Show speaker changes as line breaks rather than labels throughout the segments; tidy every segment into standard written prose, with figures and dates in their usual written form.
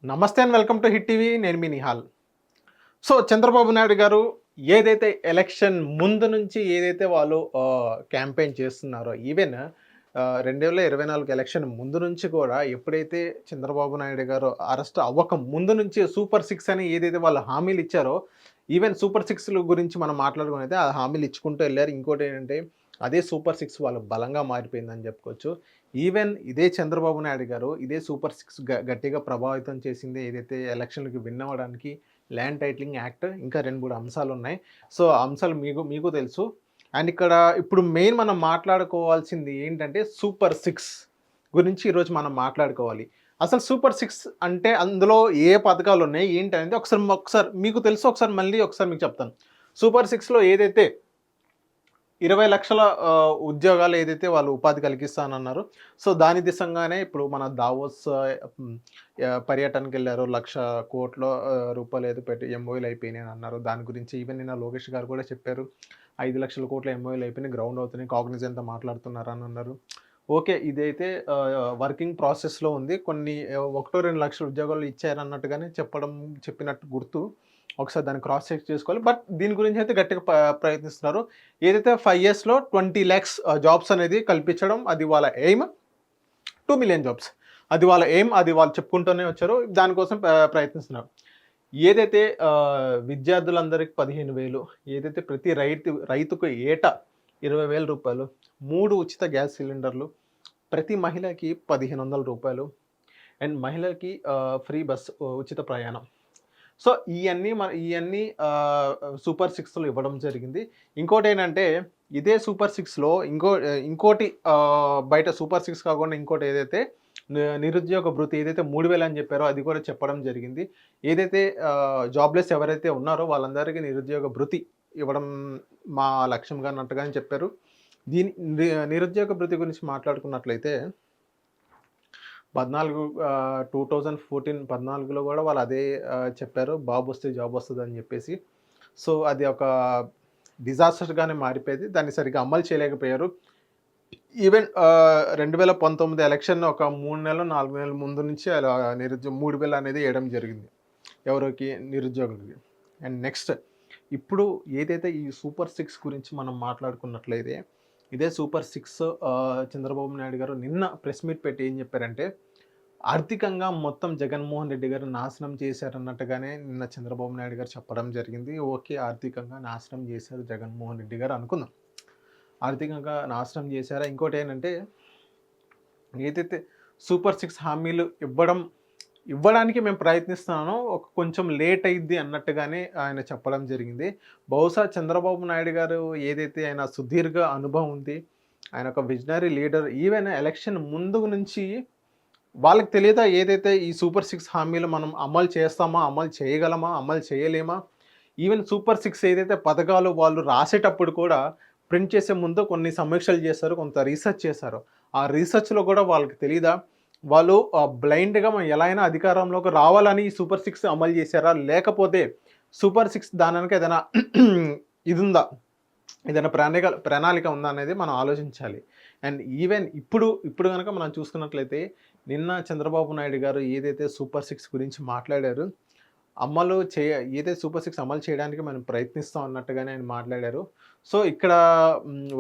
నమస్తే and welcome to hit TV. నేను మీ Nihal. So Chandrababu Naidu గారు ఏదైతే ఎలక్షన్ ముందు నుంచి ఏదైతే వాళ్ళు క్యాంపెయిన్ చేస్తున్నారో, ఈవెన్ 2024 ఎలక్షన్ ముందు నుంచి కూడా ఎప్పుడైతే చంద్రబాబు నాయుడు గారు అరెస్ట్ అవ్వక ముందు నుంచి సూపర్ సిక్స్ అని ఏదైతే వాళ్ళు హామీలు ఇచ్చారో, ఈవెన్ సూపర్ సిక్స్ల గురించి మనం మాట్లాడుకుని ఆ హామీలు ఇచ్చుకుంటూ వెళ్ళారు. ఇంకోటి ఏంటంటే అదే సూపర్ సిక్స్ వాళ్ళు బలంగా మారిపోయిందని చెప్పుకోవచ్చు. ఈవెన్ ఇదే చంద్రబాబు నాయుడు గారు ఇదే సూపర్ సిక్స్ గట్టిగా ప్రభావితం చేసింది ఏదైతే ఎలక్షన్‌లకి విన్ అవ్వడానికి ల్యాండ్ టైటిలింగ్ యాక్ట్, ఇంకా 2, 3 అంశాలున్నాయి. సో, ఆ అంశాలు మీకు మీకు తెలుసు. అండ్ ఇక్కడ ఇప్పుడు మెయిన్ మనం మాట్లాడుకోవాల్సింది ఏంటంటే సూపర్ సిక్స్ గురించి ఈరోజు మనం మాట్లాడుకోవాలి. అసలు సూపర్ సిక్స్ అంటే అందులో ఏ పథకాలున్నాయి, ఏంటనేది ఒకసారి మీకు తెలుసు, ఒకసారి మీకు చెప్తాను. సూపర్ సిక్స్‌లో ఏదైతే 20,00,000 ఉద్యోగాలు ఏదైతే వాళ్ళు ఉపాధి కలిగిస్తానన్నారో, సో దాని దిశంగానే ఇప్పుడు మన దావోస్ పర్యటనకెళ్లారు. 1,00,00,000,00,000 రూపాయలు ఏదో పెట్టి ఎంఓయూలు అయిపోయినాయని అన్నారు. దాని గురించి ఈవెన్ నిన్న లోకేష్ గారు కూడా చెప్పారు. 5,00,00,000,00,000 ఎంఓయూలు అయిపోయినాయి, గ్రౌండ్ అవుతున్నాయి, కాగ్నిజెంట్‌తో మాట్లాడుతున్నారని అన్నారు. ఓకే. ఇదైతే వర్కింగ్ ప్రాసెస్‌లో ఉంది. కొన్ని 1, 2 లక్షల ఉద్యోగాలు ఇచ్చారన్నట్టుగానే చెప్పినట్టు గుర్తు. ఒకసారి దాన్ని క్రాస్ చెక్ చేసుకోవాలి. బట్ దీని గురించి అయితే గట్టిగా ప్రయత్నిస్తున్నారు. ఏదైతే 5 ఇయర్స్‌లో 20,00,000 జాబ్స్ అనేది కల్పించడం, అది వాళ్ళ ఎయిమ్. 2,000,000 జాబ్స్. అది వాళ్ళ ఎయిమ్. అది వాళ్ళు చెప్పుకుంటూనే వచ్చారు. దానికోసం ప్రయత్నిస్తున్నారు. ఏదైతే విద్యార్థులందరికి 15,000, ఏదైతే ప్రతి రైతుకు ఏటా రూ. 20,000, 3 ఉచిత గ్యాస్ సిలిండర్లు, ప్రతి మహిళకి రూ. 1,500, అండ్ మహిళలకి ఫ్రీ బస్ ఉచిత ప్రయాణం. సో, ఇయన్నీ సూపర్ సిక్స్‌లో ఇవ్వడం జరిగింది. ఇంకోటేంటంటే ఇదే సూపర్ సిక్స్‌లో ఇంకోటి బయట సూపర్ సిక్స్ కాకుండా ఇంకోటి ఏదైతే నిరుద్యోగ భృతి ఏదైతే 3,000 అని చెప్పారో అది కూడా చెప్పడం జరిగింది. ఏదైతే జాబ్‌లెస్ ఎవరైతే ఉన్నారో వాళ్ళందరికీ నిరుద్యోగ భృతి ఇవ్వడం మా లక్ష్యంగా అన్నట్టుగానే చెప్పారు. దీని నిరుద్యోగ భృతి గురించి మాట్లాడుకున్నట్లయితే 2014 కూడా వాళ్ళు అదే చెప్పారు. బాబొస్తే జాబ్ వస్తదని చెప్పేసి. సో, అది ఒక డిజాస్టర్‌గానే మారిపోయేది. దాన్ని సరిగ్గా అమలు చేయలేకపోయారు. ఈవెన్ 2019 ఎలక్షన్ ఒక 3 నెలలు, 4 నెలల ముందు నుంచి అలా 3,000 అనేది ఎయడం జరిగింది. ఎవరికి? నిరుద్యోగులకి. అండ్ నెక్స్ట్ ఇప్పుడు ఏదైతే ఈ సూపర్ సిక్స్ గురించి మనం మాట్లాడుకున్నట్లయితే, ఇదే సూపర్ సిక్స్ చంద్రబాబు నాయుడు గారు నిన్న ప్రెస్ మీట్ పెట్టి ఏం చెప్పారంటే, ఆర్థికంగా మొత్తం జగన్మోహన్ రెడ్డి గారు నాశనం చేశారన్నట్టుగానే నిన్న చంద్రబాబు నాయుడు గారు చెప్పడం జరిగింది. ఓకే. ఆర్థికంగా నాశనం చేశారు జగన్మోహన్ రెడ్డి గారు అనుకుందాం. ఆర్థికంగా నాశనం చేశారా? ఇంకోటేంటంటే ఏదైతే సూపర్ సిక్స్ హామీలు ఇవ్వడానికి మేము ప్రయత్నిస్తున్నానో కొంచెం లేట్ అయిద్ది అన్నట్టుగానే ఆయన చెప్పడం జరిగింది. బహుశా చంద్రబాబు నాయుడు గారు ఏదైతే ఆయన సుదీర్ఘ అనుభవం ఉంది, ఆయన ఒక విజనరీ లీడర్. ఈవెన్ ఎలక్షన్ ముందు నుంచి వాళ్ళకి తెలియదా ఏదైతే ఈ సూపర్ సిక్స్ హామీలు మనం అమలు చేస్తామా, అమలు చేయగలమా, అమలు చేయలేమా? ఈవెన్ సూపర్ సిక్స్ ఏదైతే పథకాలు వాళ్ళు రాసేటప్పుడు కూడా ప్రింట్ చేసే ముందు కొన్ని సమీక్షలు చేశారు, కొంత రీసెర్చ్ చేశారు. ఆ రీసెర్చ్‌లో కూడా వాళ్ళకి తెలీదా? వాళ్ళు బ్లైండ్‌గా మనం ఎలా అయినా అధికారంలోకి రావాలని ఈ సూపర్ సిక్స్ అమలు చేశారా? లేకపోతే సూపర్ సిక్స్ దాని వెనక ఏదైనా ఇదుందా? ఏదైనా ప్రణాళిక ఉందా అనేది మనం ఆలోచించాలి. అండ్ ఈవెన్ ఇప్పుడు గనక మనం చూసుకున్నట్లయితే నిన్న చంద్రబాబు నాయుడు గారు ఏదైతే సూపర్ సిక్స్ గురించి మాట్లాడారో, ఏదైతే సూపర్ సిక్స్ అమలు చేయడానికి మనం ప్రయత్నిస్తాం అన్నట్టుగానే ఆయన మాట్లాడారు. సో, ఇక్కడ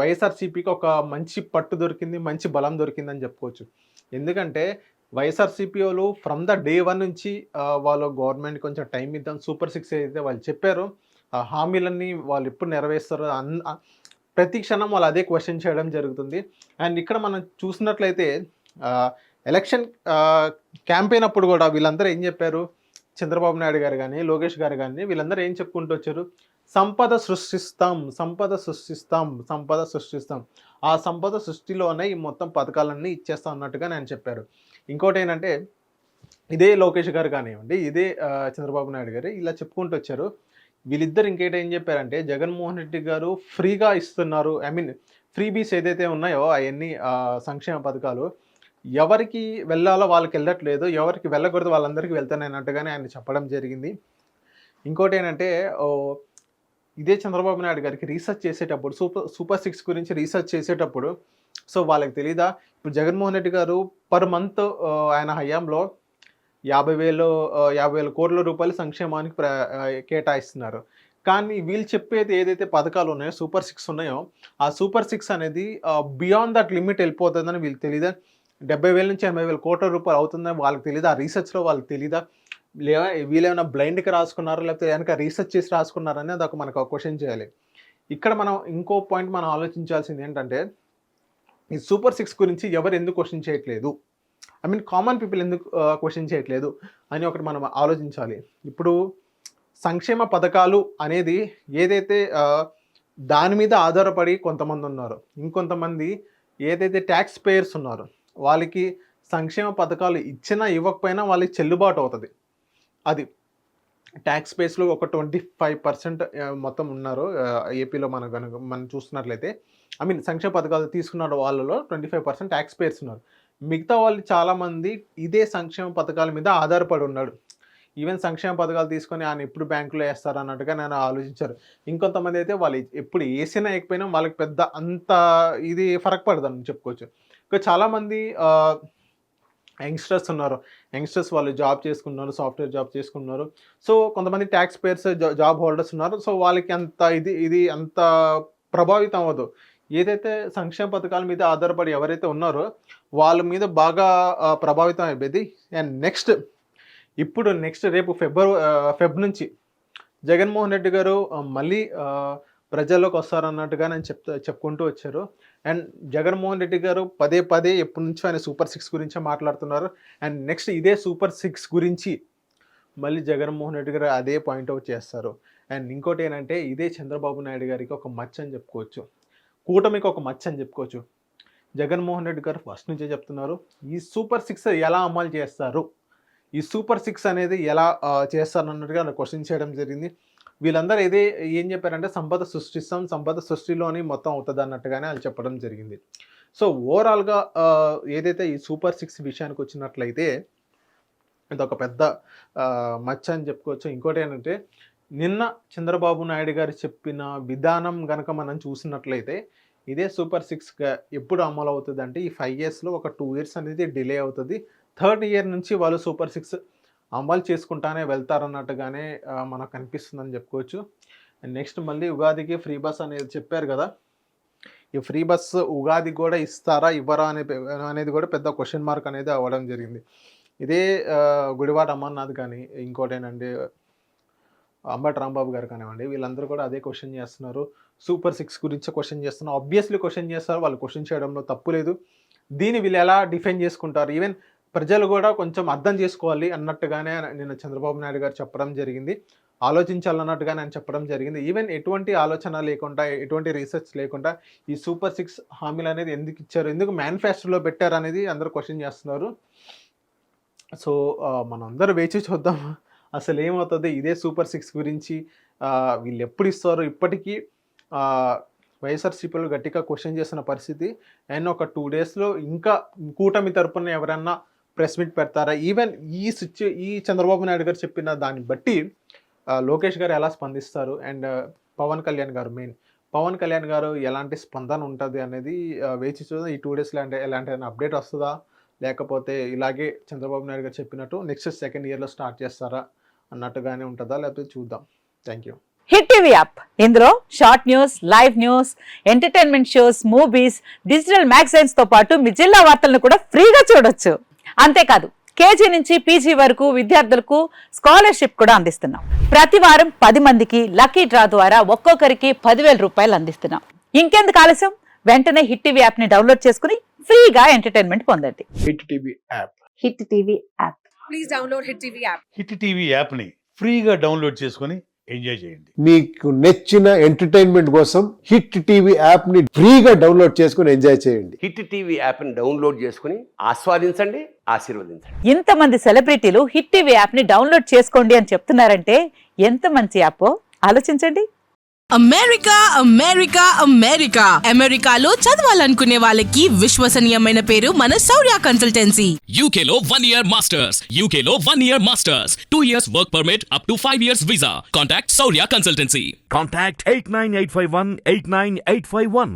వైఎస్ఆర్‌సీపీకి ఒక మంచి పట్టు దొరికింది, మంచి బలం దొరికిందని చెప్పుకోవచ్చు. ఎందుకంటే వైఎస్ఆర్‌సీపీ వోళ్ళు ఫ్రమ్ ద డే 1 నుంచి వాళ్ళు గవర్నమెంట్ కొంచెం టైం ఇద్దాం, సూపర్ సిక్స్ ఏదైతే వాళ్ళు చెప్పారో ఆ హామీలన్నీ వాళ్ళు ఎప్పుడు నెరవేరుస్తారో ప్రతి క్షణం వాళ్ళు అదే క్వెషన్ చేయడం జరుగుతుంది. అండ్ ఇక్కడ మనం చూసినట్లయితే ఎలక్షన్ క్యాంపెయిన్ అప్పుడు కూడా వీళ్ళందరూ ఏం చెప్పారు? చంద్రబాబు నాయుడు గారు గానీ, లోకేష్ గారు గానీ వీళ్ళందరూ ఏం చెప్పుకుంటూ వచ్చారు? సంపద సృష్టిస్తాం, సంపద సృష్టిస్తాం, సంపద సృష్టిస్తాం. ఆ సంపద సృష్టిలోనే ఈ మొత్తం పథకాలన్నీ ఇచ్చేస్తాం అన్నట్టుగా ఆయన చెప్పారు. ఇంకోటేంటంటే ఇదే లోకేష్ గారు కానివ్వండి, ఇదే చంద్రబాబు నాయుడు గారు ఇలా చెప్పుకుంటూ వచ్చారు. వీళ్ళిద్దరు ఏం చెప్పారంటే, జగన్మోహన్ రెడ్డి గారు ఫ్రీగా ఇస్తున్నారు. ఐ మీన్ ఫ్రీబీస్ ఏదైతే ఉన్నాయో అయన్నీ సంక్షేమ పథకాలు ఎవరికి వెళ్ళాలో వాళ్ళకి వెళ్ళట్లేదు, ఎవరికి వెళ్ళకూడదు వాళ్ళందరికీ వెళ్తున్నాయి అన్నట్టుగానే ఆయన చెప్పడం జరిగింది. ఇంకోటేంటంటే ఇదే చంద్రబాబు నాయుడు గారికి రీసెర్చ్ చేసేటప్పుడు సూపర్ సిక్స్ గురించి రీసెర్చ్ చేసేటప్పుడు సో వాళ్ళకి తెలీదా? ఇప్పుడు జగన్మోహన్ రెడ్డి గారు పర్ మంత్ ఆయన హయాంలో 50,000 కోట్ల రూపాయలు సంక్షేమానికి కేటాయిస్తున్నారు. కానీ వీళ్ళు చెప్పేది ఏదైతే పథకాలు ఉన్నాయో, సూపర్ 6 ఉన్నాయో, ఆ సూపర్ 6 అనేది బియాండ్ దట్ లిమిట్ వెళ్ళిపోతుందని వీళ్ళకి తెలీదా? 70,000 నుంచి 80,000 కోట్ల రూపాయలు అవుతుందని వాళ్ళకి తెలీదా? ఆ రీసెర్చ్‌లో వాళ్ళకి తెలీదా? వీళ్ళేమైనా బ్లైండ్‌గా రాసుకున్నారా? లేకపోతే వెనక రీసెర్చ్ చేసి రాసుకున్నారా? అనేది మనకు ఒక క్వెషన్ చేయాలి. ఇక్కడ మనం ఇంకో పాయింట్ మనం ఆలోచించాల్సింది ఏంటంటే, ఈ సూపర్ 6 గురించి ఎవరు ఎందుకు క్వెషన్ చేయట్లేదు? ఐ మీన్ కామన్ పీపుల్ ఎందుకు క్వెషన్ చేయట్లేదు అని ఒకటి మనం ఆలోచించాలి. ఇప్పుడు సంక్షేమ పథకాలు అనేది ఏదైతే దాని మీద ఆధారపడి కొంతమంది ఉన్నారు. ఇంకొంతమంది ఏదైతే ట్యాక్స్ పేయర్స్ ఉన్నారో వాళ్ళకి సంక్షేమ పథకాలు ఇచ్చినా ఇవ్వకపోయినా వాళ్ళకి చెల్లుబాటు అవుతుంది. అది ట్యాక్స్ బేస్‌లో ఒక 25% మొత్తం ఉన్నారు. ఏపీలో మనం చూస్తున్నట్లయితే ఐ మీన్ సంక్షేమ పథకాలు తీసుకున్న వాళ్ళలో 25% ట్యాక్స్ పేయర్స్ ఉన్నారు. మిగతా వాళ్ళు చాలామంది ఇదే సంక్షేమ పథకాల మీద ఆధారపడి ఉన్నాడు. ఈవెన్ సంక్షేమ పథకాలు తీసుకొని ఆయన ఎప్పుడు బ్యాంకులో వేస్తారు అన్నట్టుగా నేను ఆలోచించారు. ఇంకొంతమంది అయితే వాళ్ళు ఎప్పుడు వేసినా వేయకపోయినా వాళ్ళకి పెద్ద అంత ఇది ఫరక్ పడదని చెప్పుకోవచ్చు. ఇంకా చాలామంది యంగ్‌స్టర్స్ ఉన్నారు. యంగ్‌స్టర్స్ వాళ్ళు జాబ్ చేసుకుంటున్నారు. సాఫ్ట్‌వేర్ జాబ్ చేసుకుంటున్నారు. సో కొంతమంది ట్యాక్స్ పేయర్స్ జాబ్ హోల్డర్స్ ఉన్నారు. సో వాళ్ళకి అంత ఇది అంత ప్రభావితం అవ్వదు. ఏదైతే సంక్షేమ పథకాల మీద ఆధారపడి ఎవరైతే ఉన్నారో వాళ్ళ మీద బాగా ప్రభావితం అయిపోయింది. అండ్ నెక్స్ట్ రేపు ఫెబ్ నుంచి జగన్మోహన్ రెడ్డి గారు మళ్ళీ ప్రజల్లోకి వస్తారన్నట్టుగా నేను చెప్పుకుంటూ వచ్చారు. అండ్ జగన్మోహన్ రెడ్డి గారు పదే ఎప్పటి నుంచో ఆయన సూపర్ 6 గురించే మాట్లాడుతున్నారు. అండ్ నెక్స్ట్ ఇదే సూపర్ 6 గురించి మళ్ళీ జగన్మోహన్ రెడ్డి గారు అదే పాయింట్అవుట్ చేస్తారు. అండ్ ఇంకోటి ఏంటంటే ఇదే చంద్రబాబు నాయుడు గారికి ఒక మచ్చ అని చెప్పుకోవచ్చు. కూటమికి ఒక మచ్చ అని చెప్పుకోవచ్చు. జగన్మోహన్ రెడ్డి గారు ఫస్ట్ నుంచే చెప్తున్నారు, ఈ సూపర్ 6 ఎలా అమలు చేస్తారు, ఈ సూపర్ 6 అనేది ఎలా చేస్తారు అన్నట్టుగా క్వశ్చన్ చేయడం జరిగింది. వీళ్ళందరూ ఏం చెప్పారంటే సంపద సృష్టిస్తాం, సంపద సృష్టిలోని మొత్తం అవుతుంది అన్నట్టుగానే వాళ్ళు చెప్పడం జరిగింది. సో ఓవరాల్గా ఏదైతే ఈ సూపర్ 6 విషయానికి వచ్చినట్లయితే ఇదొక పెద్ద మచ్చ అని చెప్పుకోవచ్చు. ఇంకోటి ఏంటంటే నిన్న చంద్రబాబు నాయుడు గారు చెప్పిన విధానం కనుక మనం చూసినట్లయితే ఇదే సూపర్ 6 ఎప్పుడు అమలు అవుతుంది అంటే ఈ 5 ఇయర్స్లో ఒక 2 ఇయర్స్ అనేది డిలే అవుతుంది. థర్డ్ ఇయర్ నుంచి వాళ్ళు సూపర్ 6 అమలు చేసుకుంటానే వెళ్తారన్నట్టుగానే మనకు కనిపిస్తుందని చెప్పుకోవచ్చు. అండ్ నెక్స్ట్ మళ్ళీ ఉగాదికి ఫ్రీ బస్ అనేది చెప్పారు కదా, ఈ ఫ్రీ బస్ ఉగాది కూడా ఇస్తారా ఇవ్వరా అనేది కూడా పెద్ద క్వశ్చన్ మార్క్ అనేది అవ్వడం జరిగింది. ఇదే గుడివాడ అమర్నాథ్ కానీ ఇంకోటి ఏంటంటే అంబటి రాంబాబు గారు కానివ్వండి, వీళ్ళందరూ కూడా అదే క్వశ్చన్ చేస్తున్నారు. సూపర్ 6 గురించి క్వశ్చన్ చేస్తున్నారు. ఆబ్వియస్లీ క్వశ్చన్ చేస్తారు, వాళ్ళు క్వశ్చన్ చేయడంలో తప్పు లేదు. దీన్ని వీళ్ళు ఎలా డిఫెండ్ చేసుకుంటారు, ఈవెన్ ప్రజలు కూడా కొంచెం అర్థం చేసుకోవాలి అన్నట్టుగానే నిన్న చంద్రబాబు నాయుడు గారు చెప్పడం జరిగింది. ఆలోచించాలన్నట్టుగా నేను చెప్పడం జరిగింది. ఈవెన్ ఎటువంటి ఆలోచన లేకుండా, ఎటువంటి రీసెర్చ్ లేకుండా ఈ సూపర్ 6 హామీలు అనేది ఎందుకు ఇచ్చారు, ఎందుకు మేనిఫెస్టోలో పెట్టారు అనేది అందరూ క్వశ్చన్ చేస్తున్నారు. సో మనందరూ వేచి చూద్దాం అసలు ఏమవుతుంది. ఇదే సూపర్ 6 గురించి వీళ్ళు ఎప్పుడు ఇస్తారో ఇప్పటికీ వైఎస్ఆర్సీపీలో గట్టిగా క్వశ్చన్ చేసిన పరిస్థితి. అండ్ ఒక 2 డేస్లో ఇంకా కూటమి తరపున ఎవరన్నా ప్రెస్ మీట్ పెడతారా, ఈవెన్ ఈ చంద్రబాబు నాయుడు గారు చెప్పిన దాన్ని బట్టి లోకేష్ గారు ఎలా స్పందిస్తారు, అండ్ పవన్ కళ్యాణ్ గారు ఎలాంటి స్పందన ఉంటుంది అనేది వేచి చూద్దాం. ఈ 2 డేస్లో ఎలాంటి అప్డేట్ వస్తుందా, లేకపోతే ఇలాగే చంద్రబాబు నాయుడు గారు చెప్పినట్టు నెక్స్ట్ సెకండ్ ఇయర్లో స్టార్ట్ చేస్తారా అన్నట్టుగానే ఉంటుందా, లేకపోతే చూద్దాం. Thank you.
Hit TV app, ఇందులో short news, live news, entertainment shows, movies, digital magazines తో పాటు మీ జిల్లా వార్తలను కూడా ఫ్రీగా చూడొచ్చు. అంతేకాదు కేజీ నుంచి పీజీ వరకు విద్యార్థులకు స్కాలర్షిప్ కూడా అందిస్తున్నాం. ప్రతి వారం 10 మందికి లక్కీ డ్రా ద్వారా ఒక్కొక్కరికి 10,000 రూపాయలు అందిస్తున్నాం. ఇంకెందుకు ఆలస్యం, వెంటనే హిట్ టీవీ యాప్ ని డౌన్లోడ్ చేసుకుని ఫ్రీగా ఎంటర్టైన్మెంట్ పొందండి.
Hit TV app.
Please download hit TV app.
Hit TV app ని ఫ్రీగా డౌన్లోడ్ చేసుకుని ఎంజాయ్ చేయండి.
మీకు నచ్చిన ఎంటర్టైన్మెంట్ కోసం హిట్ టీవీ యాప్ ని ఫ్రీగా డౌన్లోడ్ చేసుకుని ఎంజాయ్ చేయండి.
హిట్ టీవీ యాప్ ని డౌన్లోడ్ చేసుకుని ఆస్వాదించండి, ఆశీర్వదించండి.
ఇంతమంది సెలబ్రిటీలు హిట్ టీవీ యాప్ ని డౌన్లోడ్ చేసుకోండి అని చెప్తున్నారంటే ఎంత మంచి యాప్ ఆలోచించండి.
అమెరికాలో చదవాలనుకునే వాళ్ళకి విశ్వసనీయమైన పేరు మన శౌర్య కన్సల్టెన్సీ.
UK లో 1 year masters, UK లో 1 year masters, 2 years work permit up to 5 years visa. Contact Saurya Consultancy.
Contact 89851 89851.